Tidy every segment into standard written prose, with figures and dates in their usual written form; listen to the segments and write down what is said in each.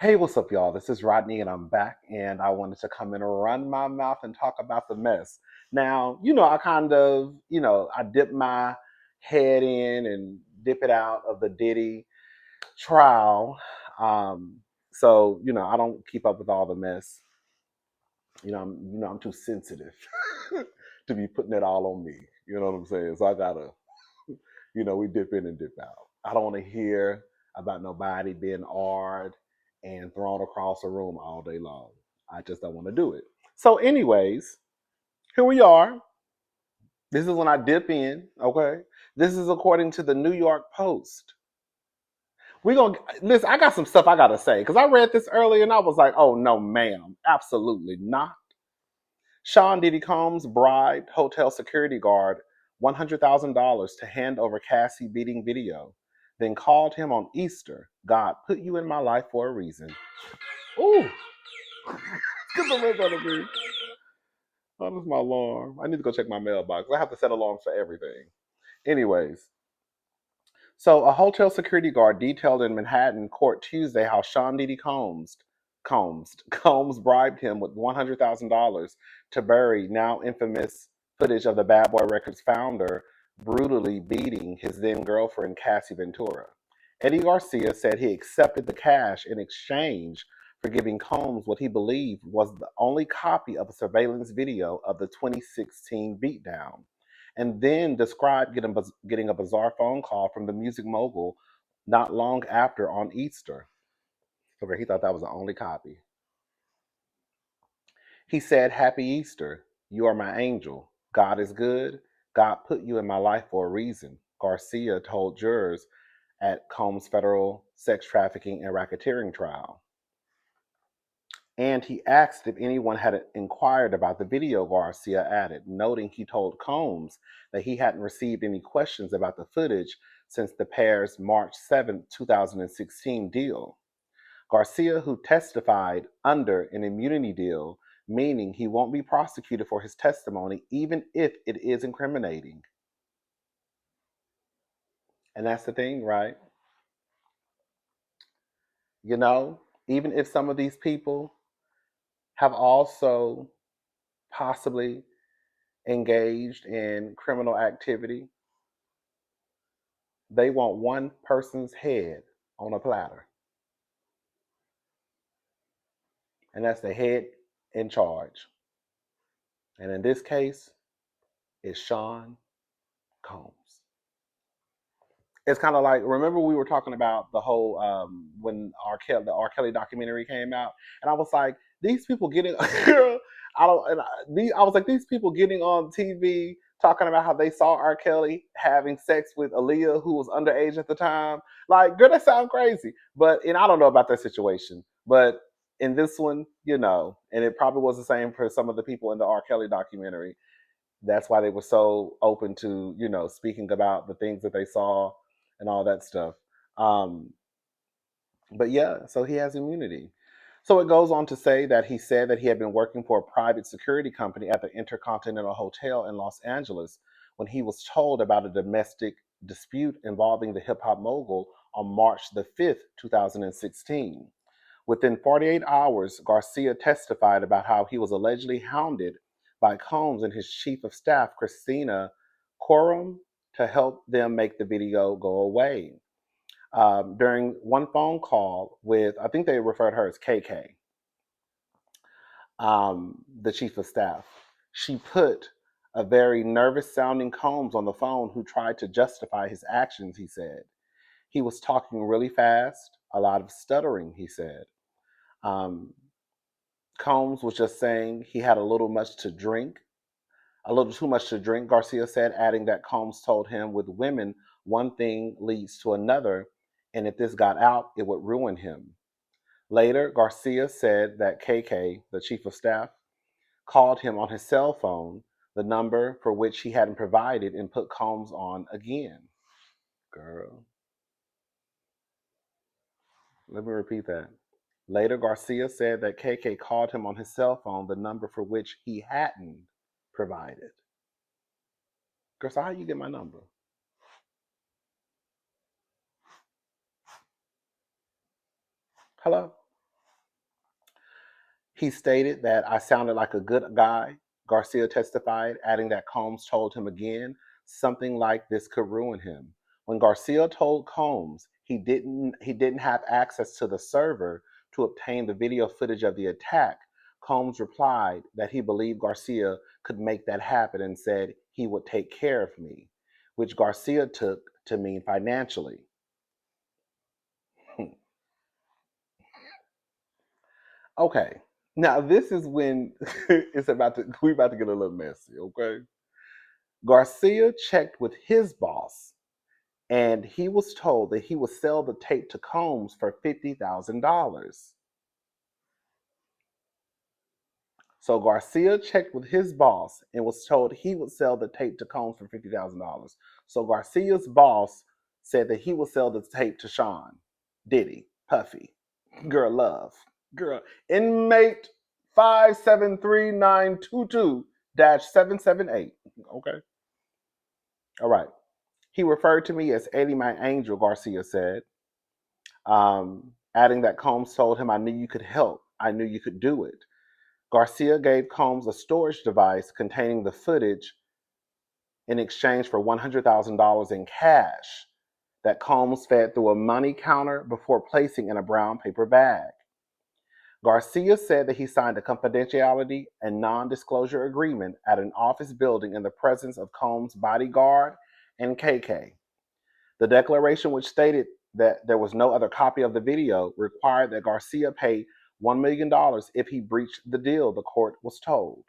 Hey, what's up, y'all? This is Rodney, and I'm back, and I wanted to come in and run my mouth and talk about the mess. Now, I kind of, I dip my head in and dip it out of the Diddy trial. Um, so, I don't keep up with all the mess. I'm too sensitive to be putting it all on me. You know what I'm saying? So I gotta, we dip in and dip out. I don't want to hear about nobody being awed and thrown across a room all day long. I just don't want to do it. So, anyways, here we are. This is when I dip in, okay? This is according to the New York Post. We're gonna listen. I got some stuff I gotta say because I read this earlier and I was like, oh no, ma'am, absolutely not. Sean Diddy Combs bribed hotel security guard $100,000 to hand over Cassie beating video, then called him on Easter. God put you in my life for a reason. Ooh, get the rest out of me. Oh, this is my alarm. I need to go check my mailbox. I have to set alarms for everything. Anyways, so a hotel security guard detailed in Manhattan court Tuesday how Sean Diddy Combs bribed him with $100,000 to bury now infamous footage of the Bad Boy Records founder brutally beating his then girlfriend Cassie Ventura. Eddie Garcia said he accepted the cash in exchange for giving Combs what he believed was the only copy of a surveillance video of the 2016 beatdown, and then described getting a bizarre phone call from the music mogul not long after on Easter. Okay, he thought that was the only copy. He said, Happy Easter. You are my angel. God is good. God put you in my life for a reason, Garcia told jurors at Combs' federal sex trafficking and racketeering trial. And he asked if anyone had inquired about the video, Garcia added, noting he told Combs that he hadn't received any questions about the footage since the pair's March 7, 2016 deal. Garcia, who testified under an immunity deal, meaning he won't be prosecuted for his testimony, even if it is incriminating. And that's the thing, right? You know, even if some of these people have also possibly engaged in criminal activity, they want one person's head on a platter. And that's the head in charge. And in this case, it's Sean Combs. It's kind of like, remember we were talking about the whole when the R. Kelly documentary came out, and I was like, these people getting I don't and I, these I was like, these people getting on TV talking about how they saw R. Kelly having sex with Aaliyah, who was underage at the time. Like, girl, that sounds crazy. But and I don't know about that situation, but in this one, and it probably was the same for some of the people in the R. Kelly documentary. That's why they were so open to speaking about the things that they saw and all that stuff. um but yeah, so he has immunity. So it goes on to say that he said that he had been working for a private security company at the Intercontinental Hotel in Los Angeles when he was told about a domestic dispute involving the hip hop mogul on March 2016. Within 48 hours, Garcia testified about how he was allegedly hounded by Combs and his chief of staff, Christina Coram, to help them make the video go away. During one phone call with, I think they referred to her as KK, the chief of staff, she put a very nervous sounding Combs on the phone who tried to justify his actions, he said. He was talking really fast, a lot of stuttering, he said. Um, Combs was just saying he had a little too much to drink, Garcia said, adding that Combs told him with women, one thing leads to another, and if this got out, it would ruin him. Later, Garcia said that KK, the chief of staff, called him on his cell phone, the number for which he hadn't provided, and put Combs on again. Girl, let me repeat that. Later, Garcia said that KK called him on his cell phone, the number for which he hadn't provided. Girl, so how you get my number? Hello? He stated that I sounded like a good guy, Garcia testified, adding that Combs told him again something like this could ruin him. When Garcia told Combs he didn't have access to the server to obtain the video footage of the attack, Combs replied that he believed Garcia could make that happen and said he would take care of me, which Garcia took to mean financially. Okay. Now this is when we're about to get a little messy, okay? Garcia checked with his boss and he was told that he would sell the tape to Combs for $50,000. So Garcia checked with his boss and was told he would sell the tape to Combs for $50,000. So Garcia's boss said that he would sell the tape to Sean, Diddy, Puffy, Girl Love, Girl Inmate 573-922-778. Okay. All right. He referred to me as Eddie my angel, Garcia said, adding that Combs told him, I knew you could help. I knew you could do it. Garcia gave Combs a storage device containing the footage in exchange for $100,000 in cash that Combs fed through a money counter before placing in a brown paper bag. Garcia said that he signed a confidentiality and non-disclosure agreement at an office building in the presence of Combs' bodyguard and KK. The declaration, which stated that there was no other copy of the video, required that Garcia pay $1 million if he breached the deal, the court was told.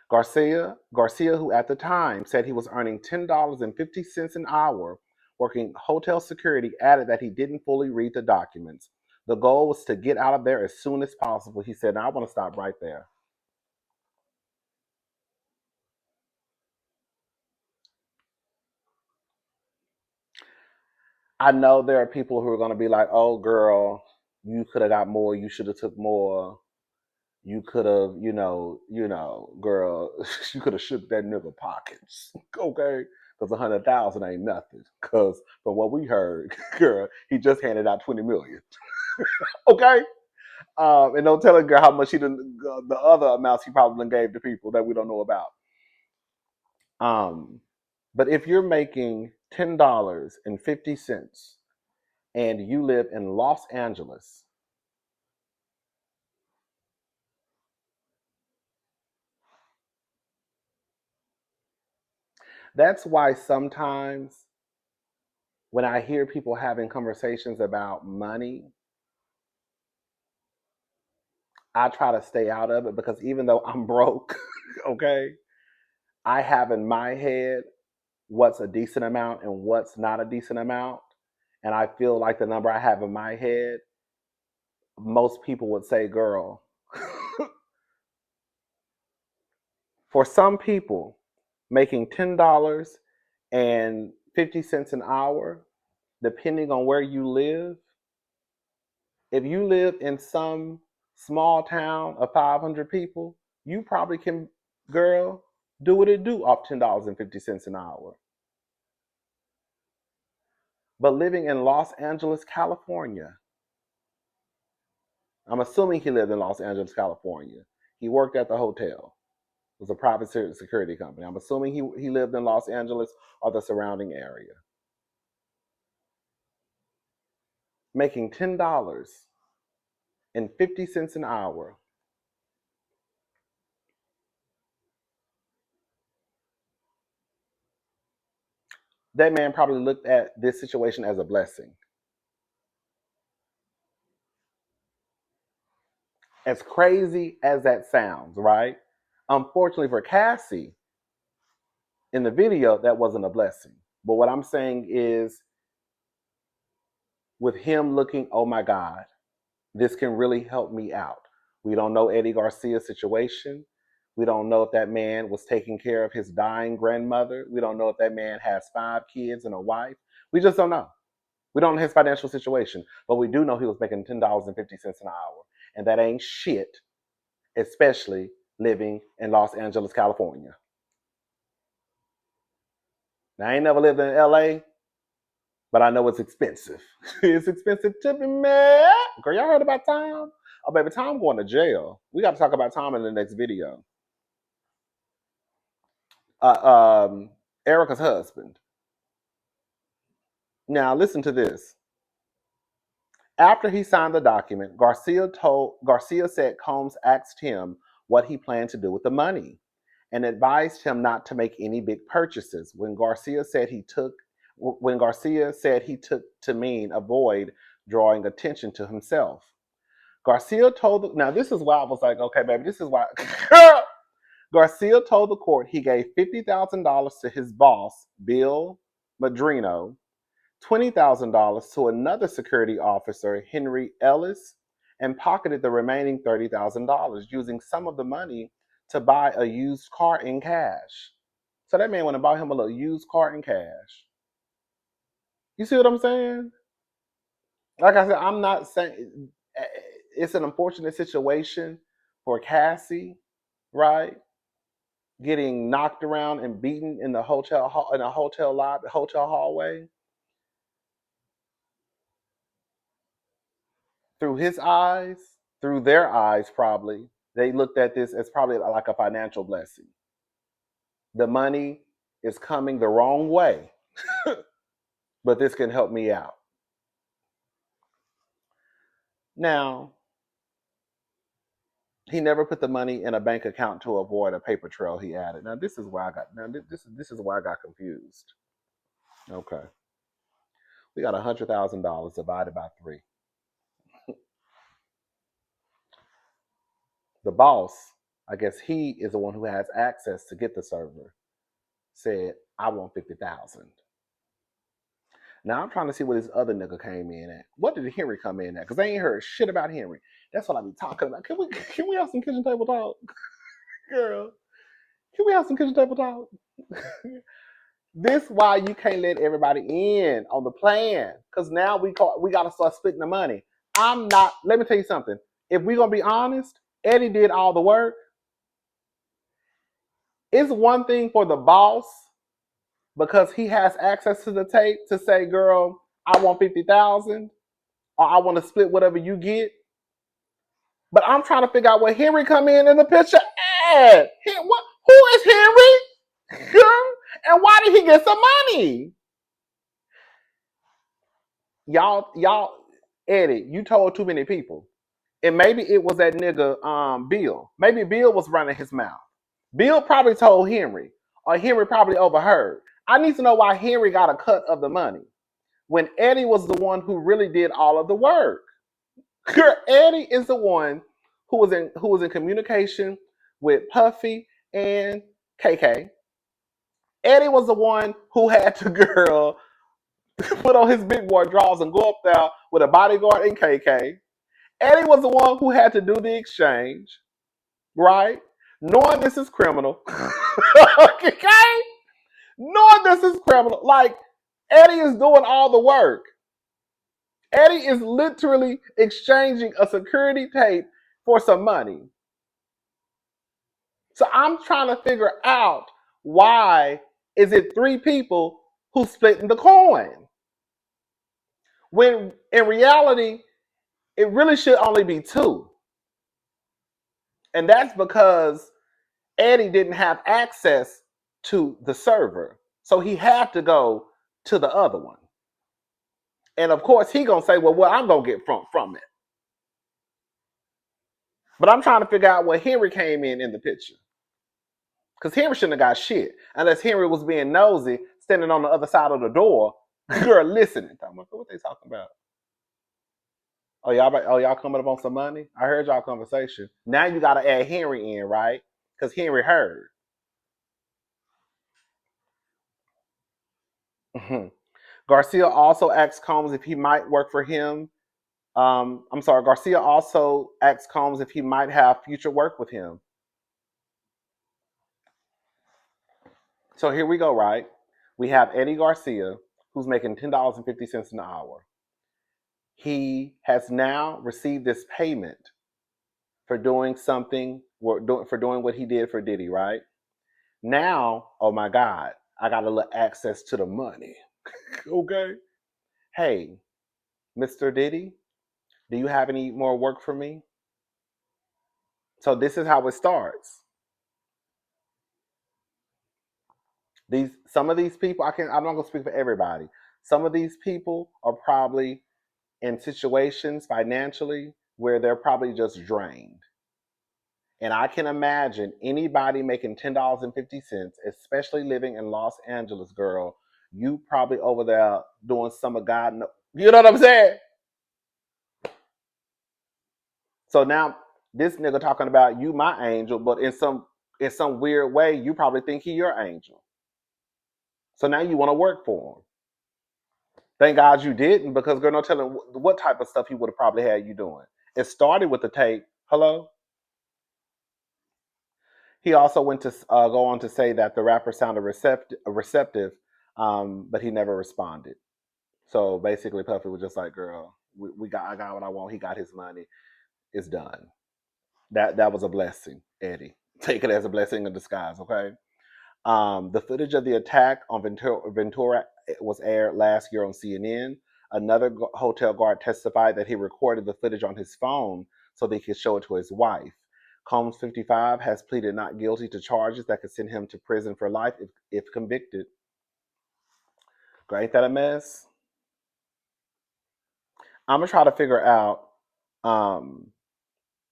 Garcia, who at the time said he was earning $10.50 an hour working hotel security, added that he didn't fully read the documents. The goal was to get out of there as soon as possible. He said, now I want to stop right there. I know there are people who are going to be like, oh, girl, you could have got more. You should have took more. You could have, girl, you could have shook that nigga pockets, okay? Because 100,000 ain't nothing. Because from what we heard, girl, he just handed out 20 million, okay? And don't tell a girl how much the other amounts he probably gave to people that we don't know about. Um, but if you're making $10.50 and you live in Los Angeles, that's why sometimes when I hear people having conversations about money, I try to stay out of it because even though I'm broke, okay, I have in my head what's a decent amount and what's not a decent amount. And I feel like the number I have in my head, most people would say, girl, for some people, making $10.50 an hour, depending on where you live, if you live in some small town of 500 people, you probably can, girl, do what it do off $10.50 an hour. But living in Los Angeles, California, I'm assuming he lived in Los Angeles, California. He worked at the hotel. It was a private security company. I'm assuming he lived in Los Angeles or the surrounding area. Making $10.50 an hour. That man probably looked at this situation as a blessing. As crazy as that sounds, right? Unfortunately for Cassie, in the video, that wasn't a blessing. But what I'm saying is, with him looking, oh my God, this can really help me out. We don't know Eddie Garcia's situation. We don't know if that man was taking care of his dying grandmother. We don't know if that man has 5 kids and a wife. We just don't know. We don't know his financial situation, but we do know he was making $10.50 an hour. And that ain't shit, especially living in Los Angeles, California. Now, I ain't never lived in LA, but I know it's expensive. It's expensive to be mad. Girl, y'all heard about time? Oh, baby, Tom going to jail. We got to talk about Tom in the next video. Erica's husband. Now, listen to this. After he signed the document, Garcia said Combs asked him what he planned to do with the money and advised him not to make any big purchases. When Garcia said he took to mean avoid drawing attention to himself. Now this is why I was like, okay, baby, this is why. Garcia told the court he gave $50,000 to his boss, Bill Madrino, $20,000 to another security officer, Henry Ellis, and pocketed the remaining $30,000, using some of the money to buy a used car in cash. So that man went and bought him a little used car in cash. You see what I'm saying? Like I said, I'm not saying it's an unfortunate situation for Cassie, right? Getting knocked around and beaten in the hotel hallway. Through his eyes, through their eyes, probably they looked at this as probably like a financial blessing. The money is coming the wrong way, but this can help me out. Now, he never put the money in a bank account to avoid a paper trail, he added. Now, this is where I got confused. Okay. We got $100,000 divided by 3. The boss, I guess he is the one who has access to get the server, said, I want 50,000. Now I'm trying to see what this other nigga came in at. What did Henry come in at? Because I ain't heard shit about Henry. That's what I be talking about. Can we have some kitchen table talk? Girl, can we have some kitchen table talk? This why you can't let everybody in on the plan. Because now we got to start splitting the money. Let me tell you something. If we're going to be honest, Eddie did all the work. It's one thing for the boss, because he has access to the tape, to say, girl, I want 50,000, or I want to split whatever you get. But I'm trying to figure out what Henry come in the picture at. Who is Henry? And why did he get some money? Y'all, Eddie, you told too many people. And maybe it was that nigga, Bill. Maybe Bill was running his mouth. Bill probably told Henry, or Henry probably overheard. I need to know why Henry got a cut of the money when Eddie was the one who really did all of the work. Eddie is the one who was in communication with Puffy and KK. Eddie was the one who had to put on his big boy drawers and go up there with a bodyguard and KK. Eddie was the one who had to do the exchange, right? Knowing this is criminal. Okay? Knowing this is criminal. Like, Eddie is doing all the work. Eddie is literally exchanging a security tape for some money. So I'm trying to figure out, why is it 3 people who splitting the coin? When in reality, it really should only be 2. And that's because Eddie didn't have access to the server. So he had to go to the other one. And of course, he gonna say, well, what I'm gonna get from it. But I'm trying to figure out what Henry came in the picture. Because Henry shouldn't have got shit. Unless Henry was being nosy, standing on the other side of the door, girl, listening. What they talking about? Oh, y'all coming up on some money? I heard y'all conversation. Now you gotta add Henry in, right? Because Henry heard. Garcia also asked Combs if he might work for him. Garcia also asked Combs if he might have future work with him. So here we go, right? We have Eddie Garcia, who's making $10.50 an hour. He has now received this payment for doing what he did for Diddy, right? Now, oh my God, I got a little access to the money. Okay. Hey, Mr. Diddy, do you have any more work for me? So this is how it starts. Some of these people, I'm not gonna speak for everybody. Some of these people are probably in situations financially where they're probably just drained. And I can imagine anybody making $10.50, especially living in Los Angeles, girl, you probably over there doing some of God. You know what I'm saying? So now this nigga talking about you, my angel, but in some weird way, you probably think he your angel. So now you want to work for him. Thank God you didn't, because girl, no telling what type of stuff he would have probably had you doing. It started with the tape. Hello. He also went to go on to say that the rapper sounded receptive, but he never responded. So basically, Puffy was just like, "Girl, I got what I want. He got his money. It's done." That was a blessing, Eddie. Take it as a blessing in disguise, okay? The footage of the attack on Ventura was aired last year on CNN. Another hotel guard testified that he recorded the footage on his phone so that he could show it to his wife. Combs, 55, has pleaded not guilty to charges that could send him to prison for life if convicted. Ain't that a mess? I'm gonna try to figure out. Um,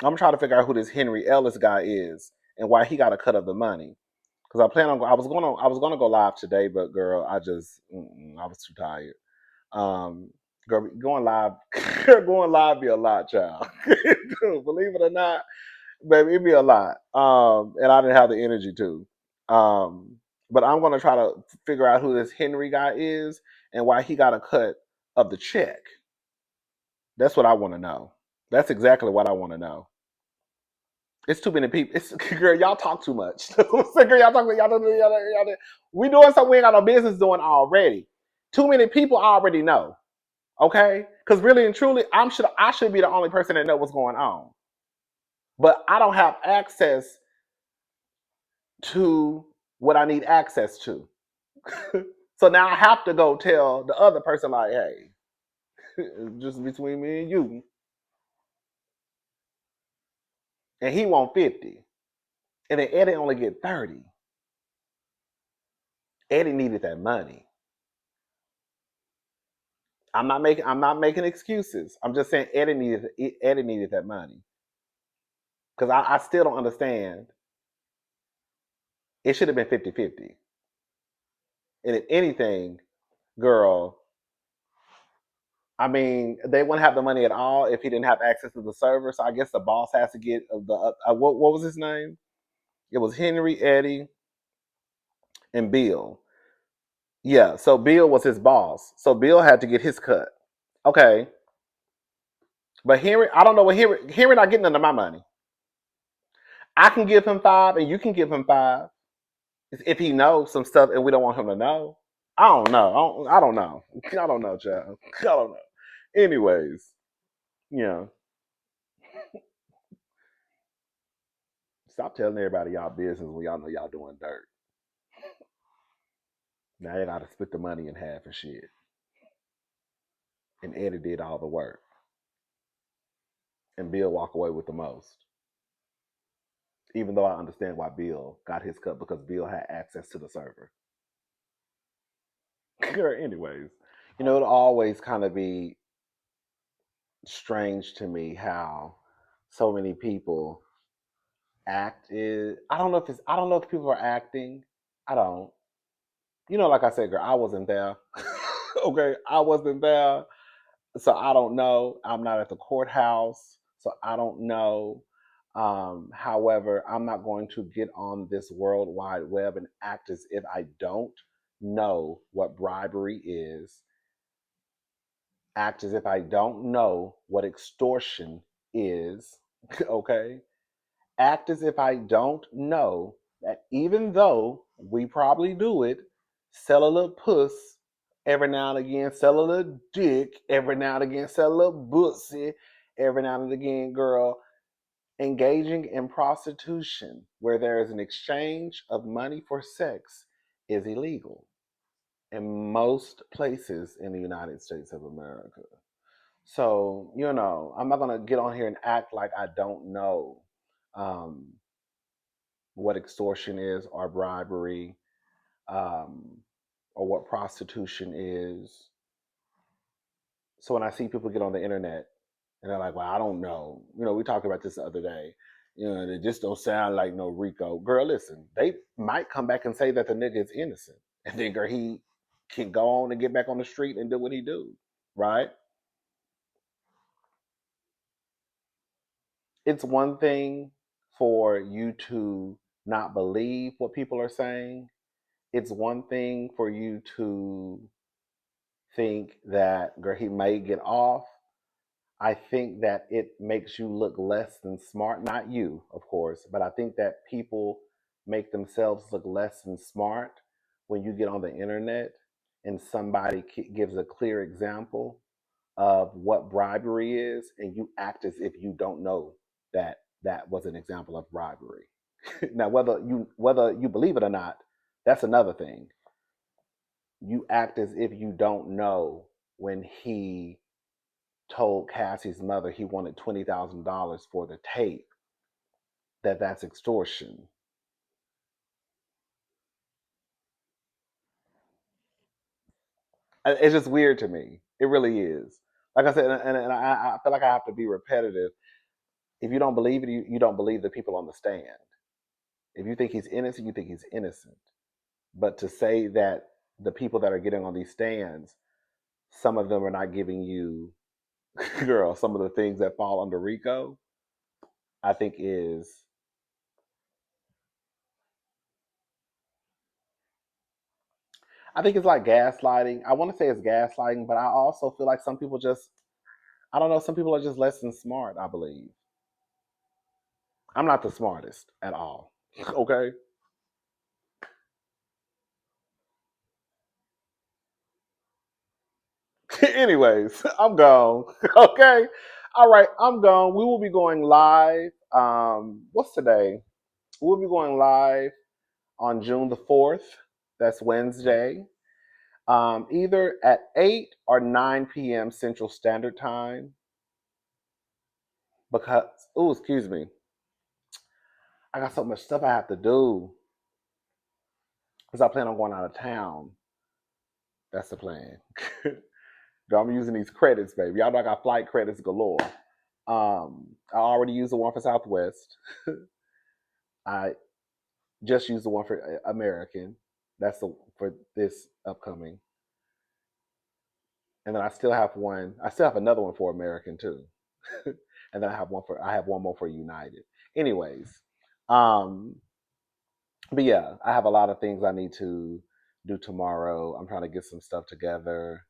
I'm gonna try to figure out who this Henry Ellis guy is and why he got a cut of the money. Because I plan on. I was gonna go live today, but girl, I was too tired. Um, girl, going live, going live be a lot, child. Believe it or not, baby, it be a lot. And I didn't have the energy to. Um, but I'm gonna try to figure out who this Henry guy is and why he got a cut of the check. That's what I want to know. That's exactly what I want to know. It's too many people. It's girl, y'all talk too much. Girl, y'all talk. We doing something we ain't got no business doing already. Too many people already know. Okay, because really and truly, I should be the only person that know what's going on, but I don't have access to what I need access to. So now I have to go tell the other person like, hey, just between me and you, and he want 50, and then Eddie only get 30. Eddie needed that money. I'm not making excuses. I'm just saying Eddie needed that money. Because I still don't understand. It should have been 50-50. And if anything, girl, I mean, they wouldn't have the money at all if he didn't have access to the server. So I guess the boss has to get what was his name? It was Henry, Eddie, and Bill. Yeah, so Bill was his boss. So Bill had to get his cut. Okay. But Henry, I don't know what Henry not getting none of my money. I can give him 5 and you can give him 5. If he knows some stuff and we don't want him to know. I don't know. I don't know. I don't know, child. I don't know. Anyways, yeah. Stop telling everybody y'all business when y'all know y'all doing dirt. Now you gotta split the money in half and shit. And Eddie did all the work. And Bill walk away with the most. Even though I understand why Bill got his cut because Bill had access to the server. Anyways, it'll always kind of be strange to me how so many people act is I don't know if people are acting. I don't. Like I said, girl, I wasn't there. Okay, I wasn't there. So I don't know. I'm not at the courthouse, so I don't know. However, I'm not going to get on this world wide web and act as if I don't know what bribery is, act as if I don't know what extortion is, okay? Act as if I don't know that even though we probably do it, sell a little puss every now and again, sell a little dick every now and again, sell a little pussy every now and again, girl, engaging in prostitution where there is an exchange of money for sex is illegal in most places in the United States of America. So, I'm not going to get on here and act like I don't know. um, what extortion is or bribery, um, or what prostitution is. So when I see people get on the internet and they're like, "Well, I don't know," we talked about this the other day. They just don't sound like no Rico. Girl, listen, they might come back and say that the nigga is innocent, and then girl, he can go on and get back on the street and do what he do, right? It's one thing for you to not believe what people are saying. It's one thing for you to think that girl, he may get off. I think that it makes you look less than smart. Not you, of course, but I think that people make themselves look less than smart when you get on the internet and somebody gives a clear example of what bribery is, and you act as if you don't know that that was an example of bribery. Now, whether you believe it or not, that's another thing. You act as if you don't know when he told Cassie's mother he wanted $20,000 for the tape, that's extortion. It's just weird to me. It really is. Like I said, and I feel like I have to be repetitive. If you don't believe it, you don't believe the people on the stand. If you think he's innocent, you think he's innocent. But to say that the people that are getting on these stands, some of them are not giving you, girl, some of the things that fall under RICO, I think is, I think it's like gaslighting. I want to say it's gaslighting, but I also feel like some people just, I don't know, some people are just less than smart, I believe. I'm not the smartest at all. Okay. Anyways, I'm gone. Okay. All right, I'm gone. We will be going live. What's today? We'll be going live on June the 4th. That's Wednesday. Either at 8 or 9 p.m. Central Standard Time. Because, oh, excuse me, I got so much stuff I have to do. Because I plan on going out of town. That's the plan. I'm using these credits, baby. Y'all know I got flight credits galore. I already used the one for Southwest. I just used the one for American. That's the for this upcoming. And then I still have one. I still have another one for American too. And then I have one more for United. Anyways, um, but yeah, I have a lot of things I need to do tomorrow. I'm trying to get some stuff together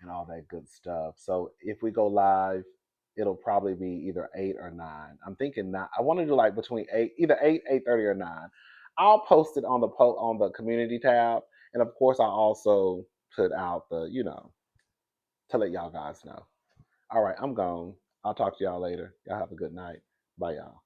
and all that good stuff. So if we go live, it'll probably be either 8 or 9. I'm thinking not. I want to do like between eight, either 8, 8:30, or 9. I'll post it on the on the community tab, and of course, I also put out the to let y'all guys know. All right, I'm gone. I'll talk to y'all later. Y'all have a good night. Bye, y'all.